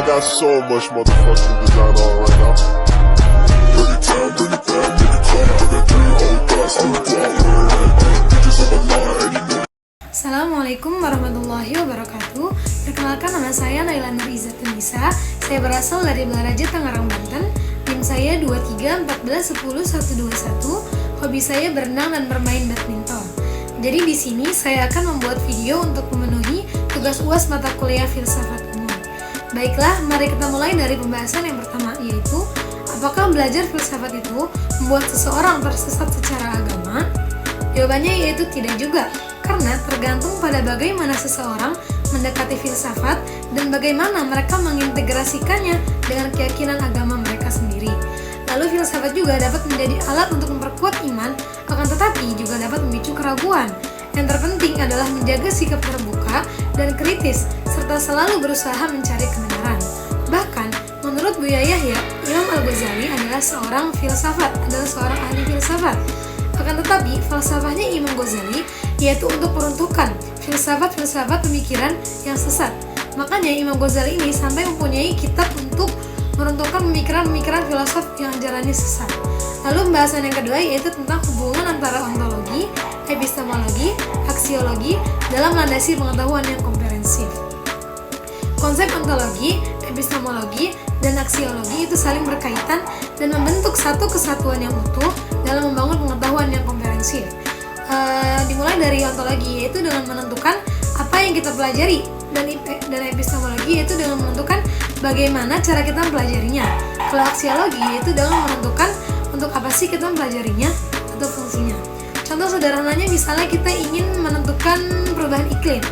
got so much motherfucking design on right now. Bring it down, bring it down, make it come. I got 3 whole thoughts, I'm bitches on the line, and you know. Assalamualaikum warahmatullahi wabarakatuh. Perkenalkan, nama saya Naila Nurizat Tunisa. Saya berasal dari Belaraja, Tangerang, Banten. NIM saya 2314101121. Hobi saya berenang dan bermain badminton. Jadi di sini saya akan membuat video untuk memenuhi tugas UAS mata kuliah filsafat umum. Baiklah, mari kita mulai dari pembahasan yang pertama, yaitu apakah belajar filsafat itu membuat seseorang tersesat secara agama? Jawabannya yaitu tidak juga, karena tergantung pada bagaimana seseorang mendekati filsafat dan bagaimana mereka mengintegrasikannya dengan keyakinan agama mereka sendiri. Lalu filsafat juga dapat menjadi alat untuk memperkuat iman, akan tetapi juga dapat memicu keraguan. Yang terpenting adalah menjaga sikap terbuka dan kritis, serta selalu berusaha mencari kebenaran. Bahkan, menurut Buya Yahya, Imam Al-Ghazali adalah seorang ahli filsafat. Akan tetapi, falsafahnya Imam Ghazali yaitu untuk peruntukan filsafat-filsafat pemikiran yang sesat. Makanya Imam Ghazali ini sampai mempunyai kitab untuk meruntuhkan pemikiran-pemikiran filosof yang ajarannya sesat. Lalu pembahasan yang kedua yaitu tentang hubungan antara ontologi, epistemologi, aksiologi dalam landasi pengetahuan yang komprehensif. Konsep ontologi, epistemologi, dan aksiologi itu saling berkaitan dan membentuk satu kesatuan yang utuh dalam membangun pengetahuan yang komprehensif. Dimulai dari ontologi, yaitu dengan menentukan apa yang kita pelajari, dan epistemologi yaitu dengan menentukan bagaimana cara kita mempelajarinya. Kalau aksiologi yaitu dengan menentukan untuk apa sih kita mempelajarinya atau fungsinya. Contoh sederhananya, misalnya kita ingin menentukan perubahan iklim.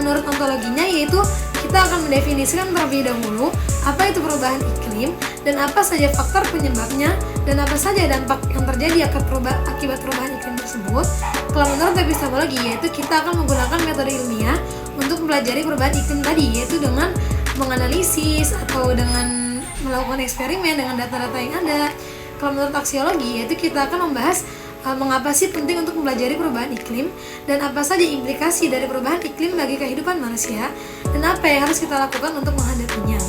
Menurut ontologinya yaitu kita akan mendefinisikan terlebih dahulu apa itu perubahan iklim dan apa saja faktor penyebabnya dan apa saja dampak yang terjadi akibat perubahan iklim tersebut. Kalau menurut epistemologi yaitu kita akan menggunakan metode ilmiah untuk mempelajari perubahan iklim tadi, yaitu dengan menganalisis atau dengan melakukan eksperimen dengan data-data yang ada. Kalau menurut aksiologi yaitu kita akan membahas mengapa sih penting untuk mempelajari perubahan iklim dan apa saja implikasi dari perubahan iklim bagi kehidupan manusia dan apa yang harus kita lakukan untuk menghadapinya.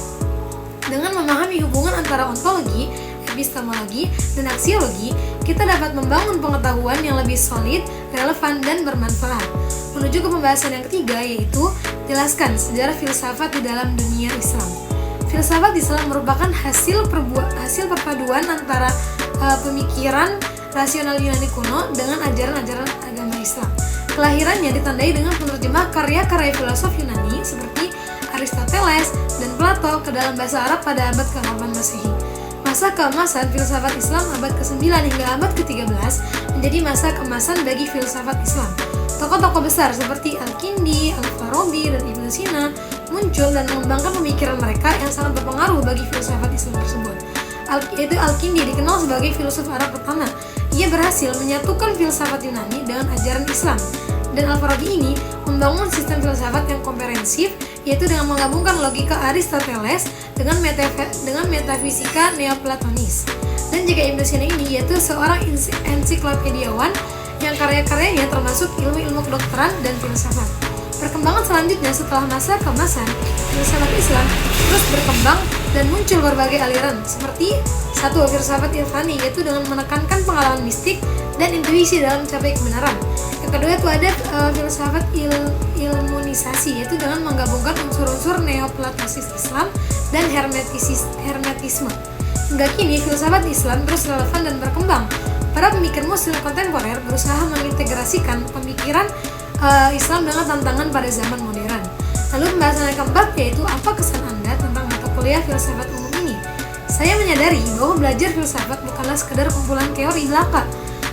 Dengan memahami hubungan antara ontologi, epistemologi, dan aksiologi, kita dapat membangun pengetahuan yang lebih solid, relevan, dan bermanfaat. Menuju ke pembahasan yang ketiga, yaitu jelaskan sejarah filsafat di dalam dunia Islam. Filsafat Islam merupakan hasil perpaduan antara pemikiran rasional Yunani kuno dengan ajaran-ajaran agama Islam. Kelahirannya ditandai dengan penerjemah karya-karya filosof Yunani seperti Aristoteles dan Plato ke dalam bahasa Arab pada abad ke-8 Masehi. Masa keemasan filsafat Islam abad ke-9 hingga abad ke-13 menjadi masa keemasan bagi filsafat Islam. Tokoh-tokoh besar seperti Al-Kindi, Al-Farabi, dan Ibnu Sina muncul dan mengembangkan pemikiran mereka yang sangat berpengaruh bagi filsafat Islam tersebut. Yaitu Al-Kindi dikenal sebagai filsuf Arab pertama. Ia berhasil menyatukan filsafat Yunani dengan ajaran Islam. Dan Al-Farabi ini membangun sistem filsafat yang komprehensif, yaitu dengan menggabungkan logika Aristoteles dengan metafisika neoplatonis. Dan juga Ibnu Sina ini yaitu seorang ensiklopediawan yang karya-karyanya termasuk ilmu-ilmu kedokteran dan filsafat. Perkembangan selanjutnya setelah masa keemasan, filsafat Islam terus berkembang dan muncul berbagai aliran seperti satu, filsafat irfani, yaitu dengan menekankan pengalaman mistik dan intuisi dalam mencapai kebenaran. Yang kedua itu ada filsafat ilmunisasi, yaitu dengan menggabungkan unsur-unsur neoplatonis Islam dan hermetisme. Hingga kini filsafat Islam terus relevan dan berkembang. Para pemikir muslim kontemporer berusaha mengintegrasikan pemikiran Islam dengan tantangan pada zaman modern. Lalu pembahasan yang keempat yaitu apa kesan Anda tentang mata kuliah filsafat umum ini? Saya menyadari bahwa belajar filsafat bukanlah sekedar kumpulan teori belaka,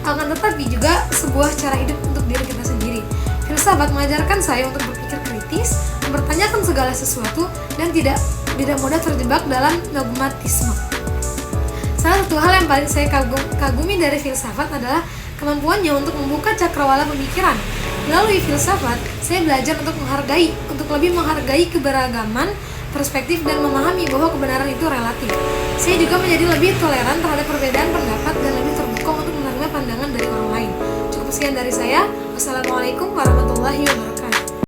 akan tetapi juga sebuah cara hidup untuk diri kita sendiri. Filsafat mengajarkan saya untuk berpikir kritis, mempertanyakan segala sesuatu, dan tidak mudah terjebak dalam dogmatisme. Salah satu hal yang paling saya kagumi dari filsafat adalah kemampuannya untuk membuka cakrawala pemikiran. Melalui filsafat, saya belajar untuk lebih menghargai keberagaman perspektif dan memahami bahwa kebenaran itu relatif. Saya juga menjadi lebih toleran terhadap perbedaan pendapat dan lebih terbuka untuk menerima pandangan dari orang lain. Cukup sekian dari saya. Wassalamualaikum warahmatullahi wabarakatuh.